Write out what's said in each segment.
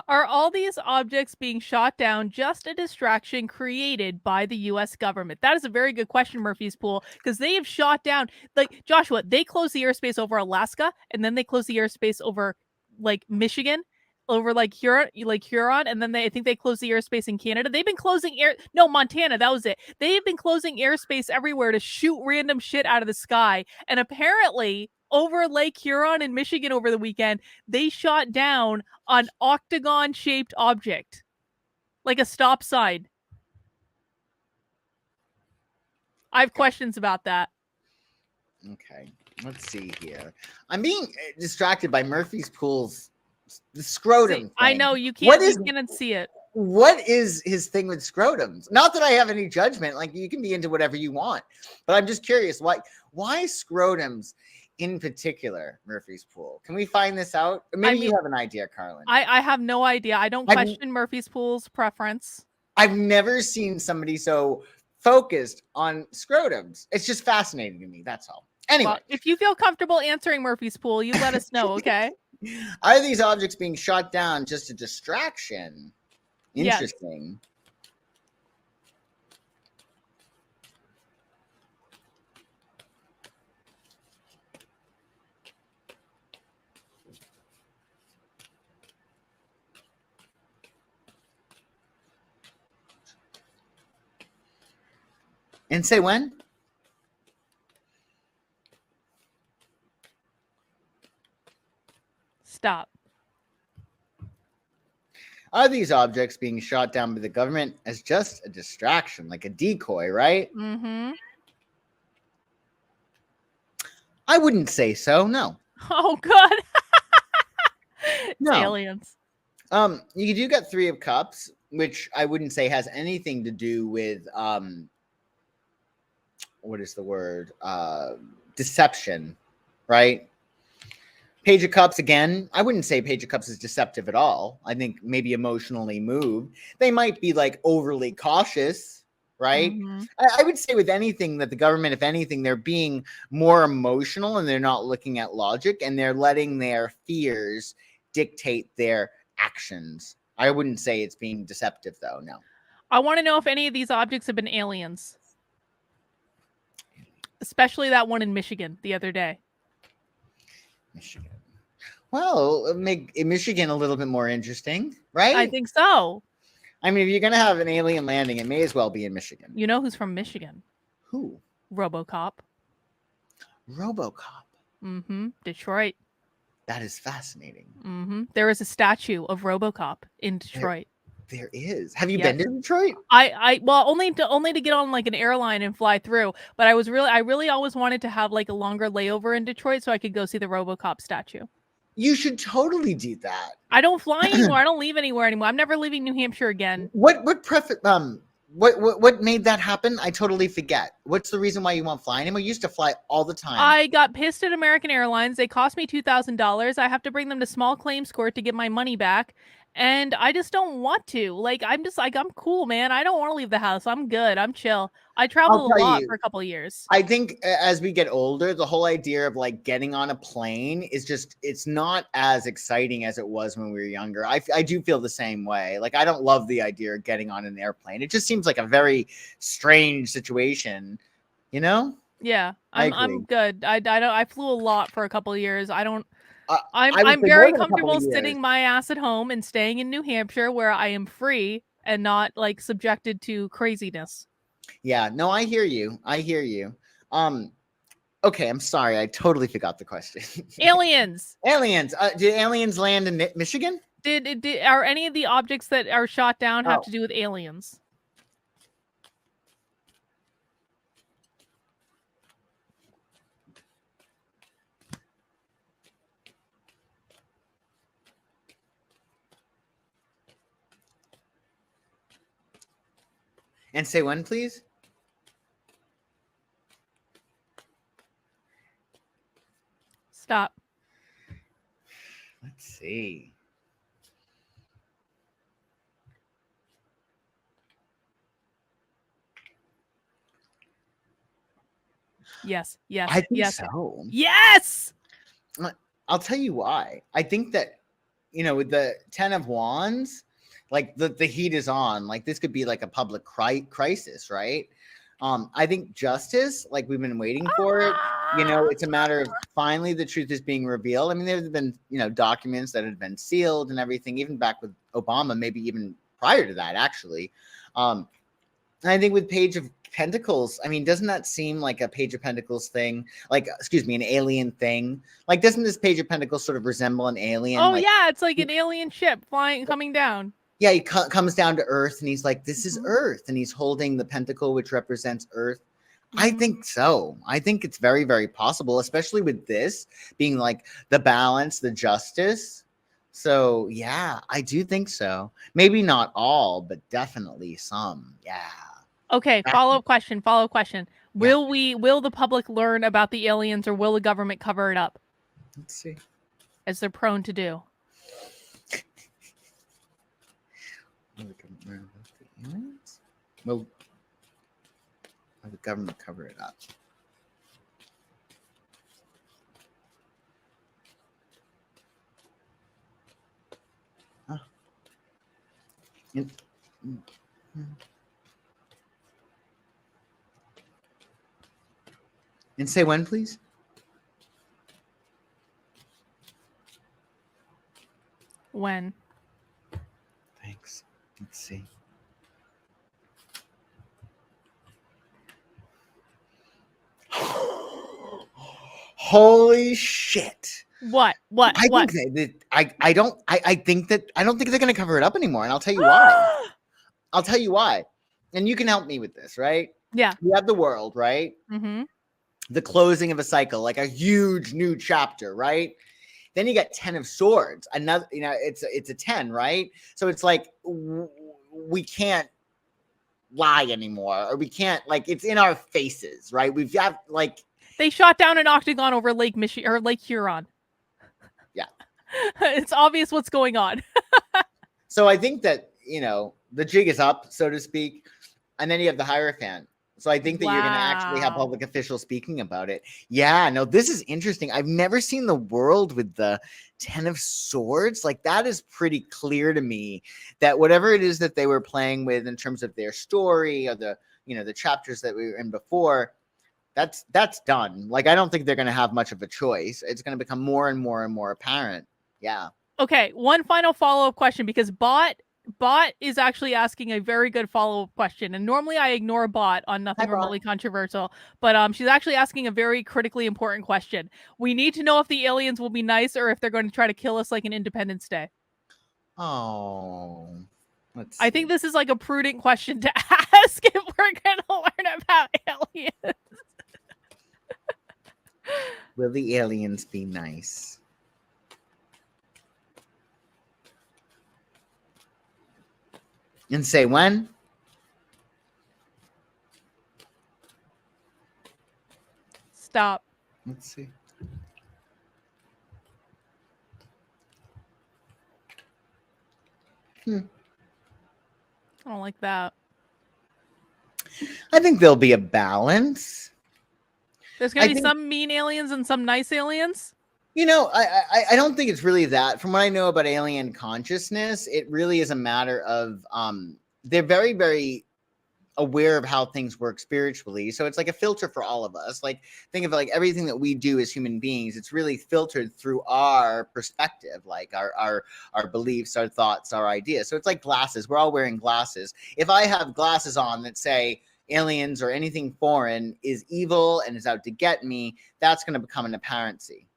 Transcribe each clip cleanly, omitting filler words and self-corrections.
Are all these objects being shot down just a distraction created by the US government? That is a very good question, Murphy's Pool, because they have shot down, like, Joshua, they closed the airspace over Alaska, and then they closed the airspace over, like, Michigan, over, like, Huron, and then I think they closed the airspace in Canada. They've been closing Montana, that was it. They've been closing airspace everywhere to shoot random shit out of the sky, and apparently over Lake Huron in Michigan over the weekend, they shot down an octagon-shaped object, like a stop sign. I have questions about that. Okay, let's see here. I'm being distracted by Murphy's Pool's scrotum thing. I know, you can't see it. What is his thing with scrotums? Not that I have any judgment. Like, you can be into whatever you want, but I'm just curious. Why scrotums in particular, Murphy's Pool? Can we find this out? Maybe you have an idea, Carlin. I have no idea. I don't question Murphy's Pool's preference. I've never seen somebody so focused on scrotums. It's just fascinating to me. That's all. Anyway, well, if you feel comfortable answering Murphy's Pool, you let us know, okay? Are these objects being shot down just a distraction? Interesting. Yes. And say when? Stop. Are these objects being shot down by the government as just a distraction, like a decoy, right? Mm-hmm. I wouldn't say so, no. Oh, God. No. Aliens. You do get 3 of Cups, which I wouldn't say has anything to do with what is the word? Deception, right? Page of Cups, again, I wouldn't say Page of Cups is deceptive at all. I think maybe emotionally moved. They might be like overly cautious, right? Mm-hmm. I would say with anything that the government, if anything, they're being more emotional and they're not looking at logic and they're letting their fears dictate their actions. I wouldn't say it's being deceptive, though, no. I want to know if any of these objects have been aliens. Especially that one in Michigan the other day. Michigan. Well, make Michigan a little bit more interesting, right? I think so. I mean, if you're going to have an alien landing, it may as well be in Michigan. You know who's from Michigan? Who? RoboCop. RoboCop? Mm-hmm. Detroit. That is fascinating. Mm-hmm. There is a statue of RoboCop in Detroit. There is. Have you been to Detroit? Well, only to get on like an airline and fly through. But I really always wanted to have like a longer layover in Detroit so I could go see the RoboCop statue. You should totally do that. I don't fly anymore. I don't leave anywhere anymore. I'm never leaving New Hampshire again. What made that happen? I totally forget. What's the reason why you won't fly anymore? You used to fly all the time. I got pissed at American Airlines. They cost me $2,000. I have to bring them to small claims court to get my money back. And I just don't want to. Like, I'm cool, man. I don't want to leave the house. I'm good. I'm chill. I traveled a lot for a couple of years. I think as we get older, the whole idea of like getting on a plane is just, it's not as exciting as it was when we were younger. I do feel the same way. Like, I don't love the idea of getting on an airplane. It just seems like a very strange situation, you know? Yeah, I'm good. I flew a lot for a couple of years. I'm very comfortable sitting my ass at home and staying in New Hampshire where I am free and not like subjected to craziness. Yeah, no, I hear you. Okay, I'm sorry. I totally forgot the question. Aliens. Did aliens land in Michigan? Are any of the objects that are shot down have to do with aliens? And say when, please. Stop. Let's see. Yes. I think so. Yes! I'll tell you why. I think that with the 10 of Wands, like the heat is on. Like this could be like a public crisis, right? I think justice, like we've been waiting for it. It's a matter of finally the truth is being revealed. I mean, there have been, documents that had been sealed and everything, even back with Obama, maybe even prior to that, actually. And I think with Page of Pentacles, I mean, doesn't that seem like a Page of Pentacles thing? Like, excuse me, an alien thing? Like, doesn't this Page of Pentacles sort of resemble an alien? Oh, like, yeah, it's like an alien ship coming down. Yeah, he comes down to Earth and he's like, this is Earth. And he's holding the pentacle, which represents Earth. I think so. I think it's very, very possible, especially with this being like the balance, the justice. So, yeah, I do think so. Maybe not all, but definitely some. Yeah. Okay, follow-up question. Will the public learn about the aliens, or will the government cover it up? Let's see. As they're prone to do. Well, the government cover it up. Huh. And say when, please. When? Thanks. Let's see. Holy shit. What? I think that I don't think they're going to cover it up anymore. And I'll tell you why. And you can help me with this, right? Yeah. You have the world, right? Mm-hmm. The closing of a cycle, like a huge new chapter, right? Then you got 10 of Swords. Another, it's a 10, right? So it's like we can't lie anymore, or we can't, like, it's in our faces, right? We've got, like, they shot down an octagon over Lake Huron. Yeah. It's obvious what's going on. So I think that, the jig is up, so to speak. And then you have the Hierophant. So I think that you're going to actually have public officials speaking about it. Yeah, no, this is interesting. I've never seen the world with the 10 of Swords. Like, that is pretty clear to me that whatever it is that they were playing with in terms of their story, or the chapters that we were in before, that's done. Like, I don't think they're going to have much of a choice. It's going to become more and more and more apparent. Yeah. Okay, one final follow-up question, because Bot is actually asking a very good follow-up question, and normally I ignore Bot on nothing remotely controversial, but she's actually asking a very critically important question. We need to know if the aliens will be nice, or if they're going to try to kill us like an Independence Day. Oh, I think this is like a prudent question to ask if we're going to learn about aliens. Will the aliens be nice? And say when? Stop. Let's see. I don't like that. I think there'll be a balance. There's going to be some mean aliens and some nice aliens. I don't think it's really that. From what I know about alien consciousness, it really is a matter of they're very, very aware of how things work spiritually. So it's like a filter for all of us. Like, think of like everything that we do as human beings, it's really filtered through our perspective, like our beliefs, our thoughts, our ideas. So it's like glasses. We're all wearing glasses. If I have glasses on that say aliens or anything foreign is evil and is out to get me, that's going to become an apparency.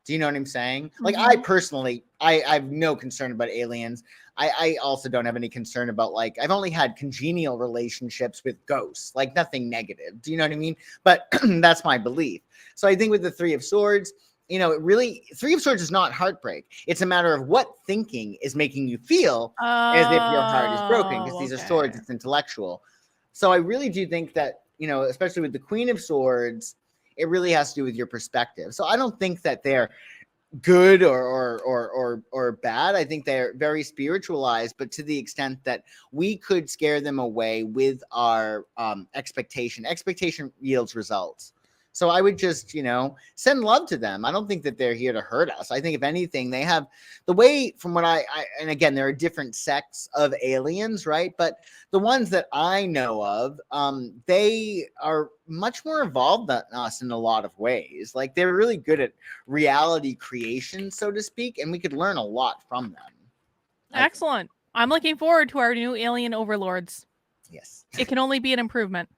Do you know what I'm saying? Like, I personally, I have no concern about aliens. I also don't have any concern about, like, I've only had congenial relationships with ghosts, like nothing negative. Do you know what I mean? But that's my belief. So I think with the Three of Swords, Three of Swords is not heartbreak. It's a matter of what thinking is making you feel as if your heart is broken, because these are swords, it's intellectual. So I really do think that, especially with the Queen of Swords, it really has to do with your perspective. So I don't think that they're good or bad. I think they're very spiritualized, but to the extent that we could scare them away with our expectation. Expectation yields results. So I would just, send love to them. I don't think that they're here to hurt us. I think if anything, they have the way from what and again, there are different sects of aliens, right? But the ones that I know of, they are much more evolved than us in a lot of ways. Like they're really good at reality creation, so to speak, and we could learn a lot from them. Excellent. I'm looking forward to our new alien overlords. Yes. It can only be an improvement.